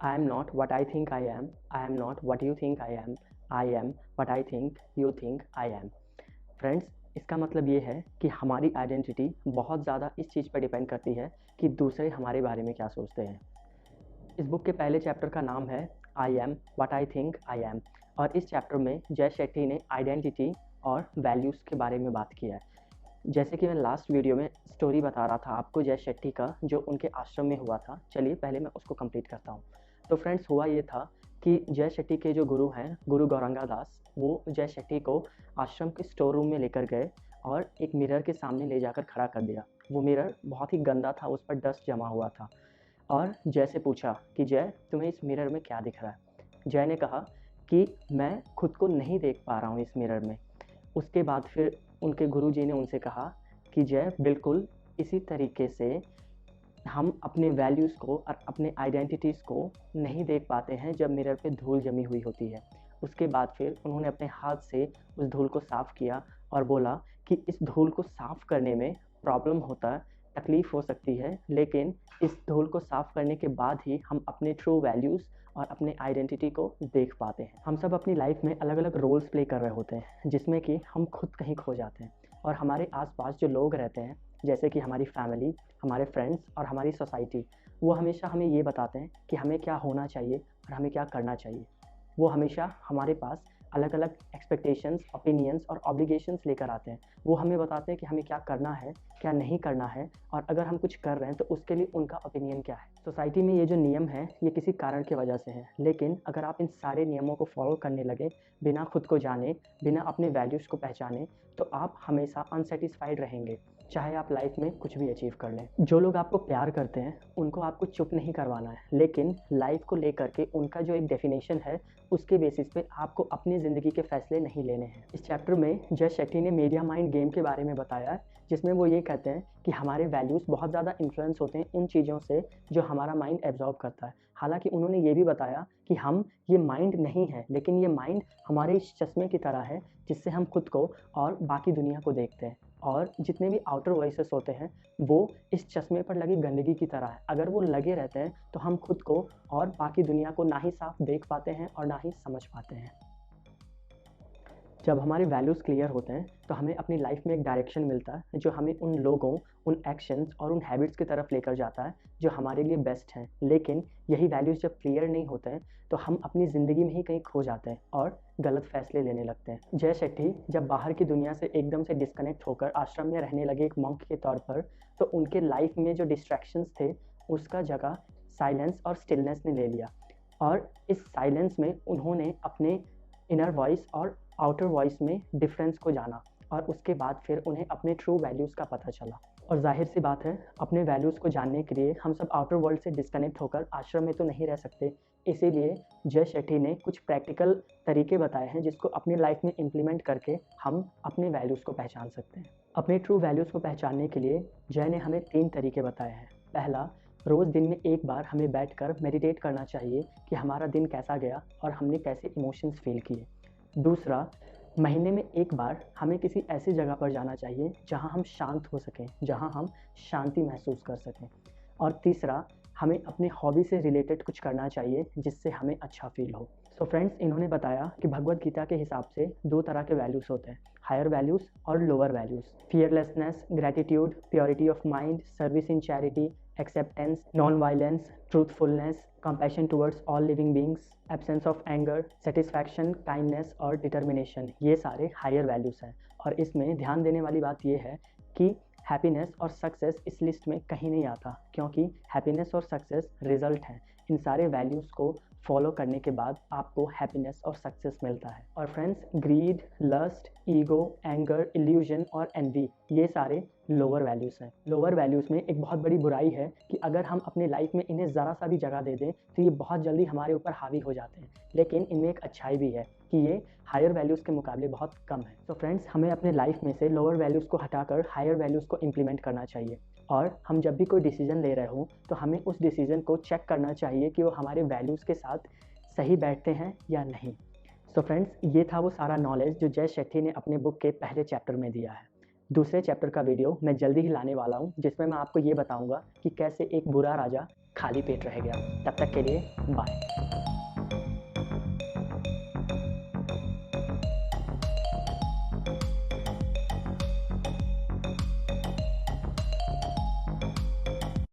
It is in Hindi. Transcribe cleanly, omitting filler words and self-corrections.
I am not what I think I am. I am not what you think I am. I am what I think you think I am. Friends, इसका मतलब ये है कि हमारी आइडेंटिटी बहुत ज़्यादा इस चीज़ पर डिपेंड करती है कि दूसरे हमारे बारे में क्या सोचते हैं। इस बुक के पहले चैप्टर का नाम है I am what I think I am, और इस चैप्टर में जय शेट्टी ने आइडेंटिटी और वैल्यूज़ के बारे में बात किया है। जैसे कि मैं लास्ट वीडियो में स्टोरी बता रहा था आपको जय शेट्टी का, जो उनके आश्रम में हुआ था। चलिए पहले मैं उसको कंप्लीट करता हूँ। तो फ्रेंड्स, हुआ ये था कि जय शेट्टी के जो गुरु हैं, गुरु गौरंगा दास, वो जय शेट्टी को आश्रम के स्टोर रूम में लेकर गए और एक मिरर के सामने ले जाकर खड़ा कर दिया। वो मिरर बहुत ही गंदा था, उस पर डस्ट जमा हुआ था। और जय से पूछा कि जय, तुम्हें इस मिरर में क्या दिख रहा है? जय ने कहा कि मैं खुद को नहीं देख पा रहा हूँ इस मिरर में। उसके बाद फिर उनके गुरुजी ने उनसे कहा कि जय, बिल्कुल इसी तरीके से हम अपने वैल्यूज़ को और अपने आइडेंटिटीज़ को नहीं देख पाते हैं जब मिरर पे धूल जमी हुई होती है। उसके बाद फिर उन्होंने अपने हाथ से उस धूल को साफ़ किया और बोला कि इस धूल को साफ़ करने में प्रॉब्लम होता है, तकलीफ़ हो सकती है, लेकिन इस धूल को साफ़ करने के बाद ही हम अपने ट्रू वैल्यूज़ और अपने आइडेंटिटी को देख पाते हैं। हम सब अपनी लाइफ में अलग अलग रोल्स प्ले कर रहे होते हैं, जिसमें कि हम खुद कहीं खो जाते हैं, और हमारे आसपास जो लोग रहते हैं, जैसे कि हमारी फैमिली, हमारे फ्रेंड्स और हमारी सोसाइटी, वो हमेशा हमें ये बताते हैं कि हमें क्या होना चाहिए और हमें क्या करना चाहिए। वो हमेशा हमारे पास अलग अलग एक्सपेक्टेशंस, ओपिनियंस और ऑब्लिगेशंस लेकर आते हैं। वो हमें बताते हैं कि हमें क्या करना है, क्या नहीं करना है, और अगर हम कुछ कर रहे हैं तो उसके लिए उनका ओपिनियन क्या है। सोसाइटी में ये जो नियम है, ये किसी कारण की वजह से हैं, लेकिन अगर आप इन सारे नियमों को फॉलो करने लगे बिना खुद को जाने, बिना अपने वैल्यूज़ को पहचाने, तो आप हमेशा अनसेटिस्फाइड रहेंगे, चाहे आप लाइफ में कुछ भी अचीव कर लें। जो लोग आपको प्यार करते हैं उनको आपको चुप नहीं करवाना है, लेकिन लाइफ को लेकर के उनका जो एक डेफिनेशन है, उसके बेसिस पे आपको अपनी ज़िंदगी के फैसले नहीं लेने हैं। इस चैप्टर में जय शेट्टी ने मीडिया माइंड गेम के बारे में बताया, जिसमें वो ये कहते हैं कि हमारे वैल्यूज़ बहुत ज़्यादा इन्फ्लुएंस होते हैं उन चीज़ों से जो हमारा माइंड एब्जॉर्ब करता है। हालांकि उन्होंने ये भी बताया कि हम ये माइंड नहीं है, लेकिन ये माइंड हमारे इस चश्मे की तरह है जिससे हम खुद को और बाकी दुनिया को देखते हैं, और जितने भी आउटर वॉइसेस होते हैं वो इस चश्मे पर लगी गंदगी की तरह है। अगर वो लगे रहते हैं तो हम खुद को और बाकी दुनिया को ना ही साफ देख पाते हैं और ना ही समझ पाते हैं। जब हमारे वैल्यूज़ क्लियर होते हैं तो हमें अपनी लाइफ में एक डायरेक्शन मिलता है जो हमें उन लोगों, उन एक्शंस और उन हैबिट्स की तरफ लेकर जाता है जो हमारे लिए बेस्ट हैं। लेकिन यही वैल्यूज़ जब क्लियर नहीं होते हैं तो हम अपनी ज़िंदगी में ही कहीं खो जाते हैं और गलत फैसले लेने लगते हैं। जय शेट्टी जब बाहर की दुनिया से एकदम से डिस्कनेक्ट होकर आश्रम में रहने लगे एक मंक के तौर पर, तो उनके लाइफ में जो डिस्ट्रैक्शंस थे उसका जगह साइलेंस और स्टिलनेस ने ले लिया, और इस साइलेंस में उन्होंने अपने इनर वॉइस और आउटर वॉइस में डिफरेंस को जाना, और उसके बाद फिर उन्हें अपने ट्रू वैल्यूज़ का पता चला। और जाहिर सी बात है, अपने वैल्यूज़ को जानने के लिए हम सब आउटर वर्ल्ड से डिस्कनेक्ट होकर आश्रम में तो नहीं रह सकते। इसीलिए जय शेट्टी ने कुछ प्रैक्टिकल तरीके बताए हैं जिसको अपनी लाइफ में इम्प्लीमेंट करके हम अपने वैल्यूज़ को पहचान सकते हैं। अपने ट्रू वैल्यूज़ को पहचानने के लिए जय ने हमें 3 तरीके बताए हैं। पहला, रोज़ दिन में एक बार हमें बैठकर मेडिटेट करना चाहिए कि हमारा दिन कैसा गया और हमने कैसे इमोशंस फील किए। दूसरा, महीने में एक बार हमें किसी ऐसी जगह पर जाना चाहिए जहां हम शांत हो सकें, जहां हम शांति महसूस कर सकें। और तीसरा, हमें अपने हॉबी से रिलेटेड कुछ करना चाहिए जिससे हमें अच्छा फील हो। सो फ्रेंड्स, इन्होंने बताया कि भगवद गीता के हिसाब से 2 तरह के वैल्यूज़ होते हैं, हायर वैल्यूज़ और lower values. Fearlessness, gratitude, purity of mind, service in charity, acceptance, non violence, truthfulness, compassion towards all living beings, absence of anger, satisfaction, kindness और डिटर्मिनेशन, ये सारे हायर वैल्यूज़ हैं। और इसमें ध्यान देने वाली बात यह है कि हैप्पीनेस और सक्सेस इस लिस्ट में कहीं नहीं आता, क्योंकि हैप्पीनेस और सक्सेस रिजल्ट हैं। इन सारे वैल्यूज़ को फॉलो करने के बाद आपको हैप्पीनेस और सक्सेस मिलता है। और friends, greed, lust, ego, anger, illusion और एनवी, ये सारे लोअर वैल्यूज़ हैं। लोअर वैल्यूज़ में एक बहुत बड़ी बुराई है कि अगर हम अपने लाइफ में इन्हें ज़रा सा भी जगह दे दें तो ये बहुत जल्दी हमारे ऊपर हावी हो जाते हैं। लेकिन इनमें एक अच्छाई भी है कि ये हायर वैल्यूज़ के मुकाबले बहुत कम है। तो फ्रेंड्स, हमें अपने लाइफ में से लोअर वैल्यूज़ को हटाकर हायर वैल्यूज़ को इम्प्लीमेंट करना चाहिए। और हम जब भी कोई डिसीजन ले रहे हो तो हमें उस डिसीजन को चेक करना चाहिए कि वो हमारे वैल्यूज़ के साथ सही बैठते हैं या नहीं। सो फ्रेंड्स, ये था वो सारा नॉलेज जो जय शेट्टी ने अपने बुक के पहले चैप्टर में दिया है। दूसरे चैप्टर का वीडियो मैं जल्दी ही लाने वाला हूँ, जिसमें मैं आपको ये बताऊँगा कि कैसे एक बुरा राजा खाली पेट रह गया। तब तक के लिए बाय।